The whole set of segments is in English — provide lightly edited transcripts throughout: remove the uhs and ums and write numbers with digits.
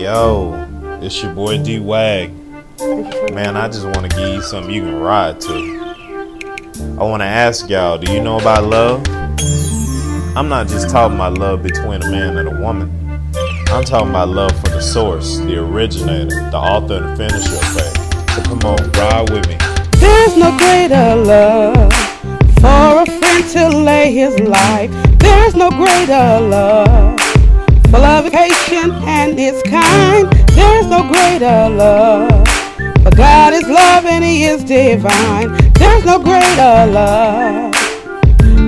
Yo, it's your boy D-Wag. Man, I just want to give you something you can ride to. I want to ask y'all, do you know about love? I'm not just talking about love between a man and a woman. I'm talking about love for the source, the originator, the author and finisher of faith. So come on, ride with me. There's no greater love for a friend to lay his life. There's no greater love for love is patient and it's kind. There's no greater love, for God is love and he is divine. There's no greater love,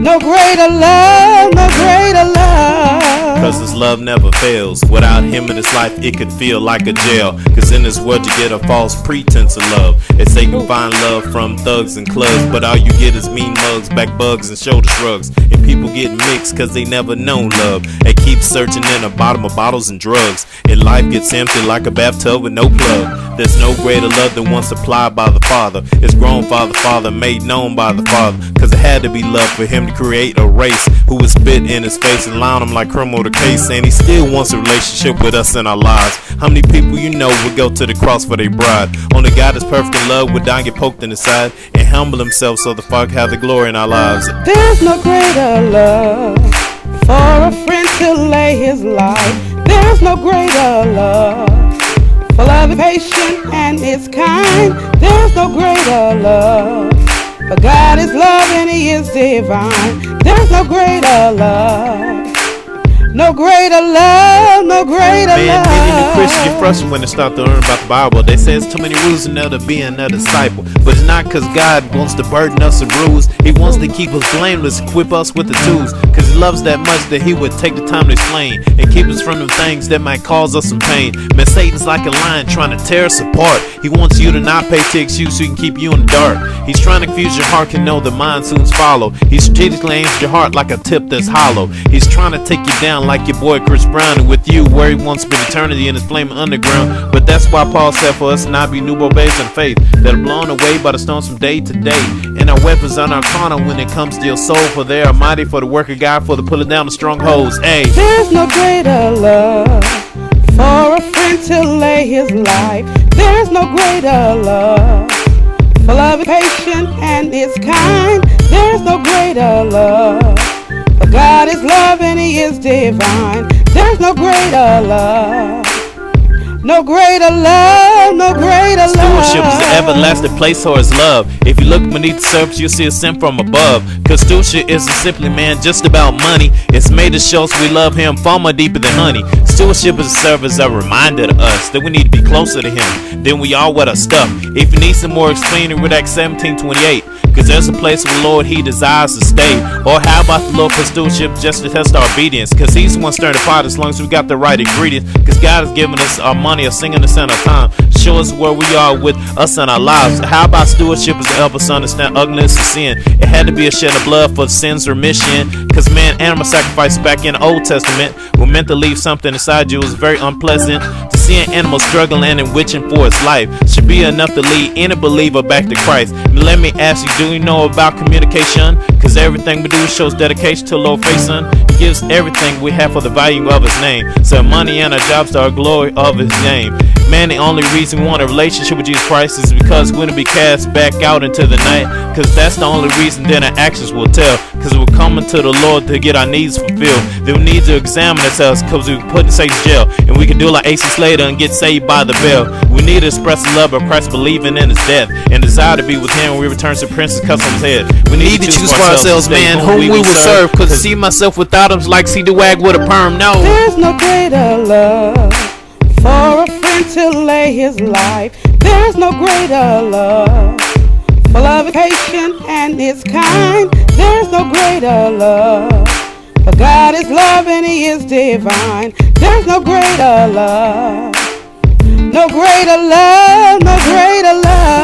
no greater love, no greater love. Cause his love never fails. Without him in his life, it could feel like a jail. Cause in this world you get a false pretense of love. They say you can find love from thugs and clubs, but all you get is mean mugs, back bugs, and shoulder shrugs. And people get mixed cause they never known love. They keep searching in the bottom of bottles and drugs. And life gets empty like a bathtub with no plug. There's no greater love than one supplied by the Father. It's grown by the Father, made known by the Father. Cause it had to be love for him to create a race who would spit in his face and line him like criminal to case. And he still wants a relationship with us in our lives. How many people you know would go to the cross for their bride? Only God is perfect in love would die and get poked in the side and humble himself so the Father have the glory in our lives. There's no greater love for a friend to lay his life. There's no greater love for love is patient and it's kind. There's no greater love, for God is love and he is divine. There's no greater love, no greater love, no greater love. Man, many new Christians get frustrated when they start to learn about the Bible. They say it's too many rules in there to be a disciple. But it's not because God wants to burden us with rules. He wants to keep us blameless, equip us with the tools. Because he loves that much that he would take the time to explain and keep us from the things that might cause us some pain. Man, Satan's like a lion trying to tear us apart. He wants you to not pay attention so he can keep you in the dark. He's trying to confuse your heart, can know the mind soon follow. He strategically aims your heart like a tip that's hollow. He's trying to take you down like your boy Chris Brown, and with you where he wants to spend eternity in his flaming underground. But that's why Paul said for us not be newborn babes in faith that are blown away by the stones from day to day. And our weapons are not carnal when it comes to your soul, for they are mighty for the work of God, for the pulling down the strongholds. Hey, there's no greater love for a friend to lay his life. There's no greater love, for love is patient and it's kind. There's no greater love, for God is love and he is divine. There's no greater love, no greater love, no greater love. Stewardship is the everlasting place for his love. If you look beneath the surface, you'll see a sin from above. Cause stewardship isn't simply, man, just about money. It's made to show us we love him far more deeper than honey. Stewardship is a service a reminder to us that we need to be closer to him than we are with our stuff. If you need some more explaining, read Acts 17:28. Cause there's a place where the Lord he desires to stay. Or how about the Lord for stewardship just to test our obedience? Cause he's the one stirring the pot as long as we got the right ingredients. Cause God has given us our money, a singing us in our time. Show us where we are with us in our lives. How about stewardship is to help us understand ugliness of sin? It had to be a shed of blood for sin's remission. Cause man, animal sacrifice back in the Old Testament were meant to leave something inside you. It was very unpleasant to see an animal struggling and enriching for its life. Should be enough to lead any believer back to Christ. Let me ask you, do you know about communication? Cause everything we do shows dedication to the Lord face Son. He gives everything we have for the value of his name. So money and our jobs are a glory of his name. Man, the only reason we want a relationship with Jesus Christ is because we're going to be cast back out into the night. Cause that's the only reason then our actions will tell. Cause we're coming to the Lord to get our needs fulfilled. Then we need to examine ourselves cause we put in Satan's jail. And we can do like AC Slater and get saved by the bell. We need to express the love of Christ, believing in his death and desire to be with him when we return to Prince's cuss on his head. We need to choose for ourselves, man, whom we will serve. Cause to see myself without him is like see the wag with a perm. No, there's no greater love for a friend to lay his life. There's no greater love, for love is patient and it's kind. There's no greater love, for God is love and he is divine. There's no greater love, no greater love, no greater love.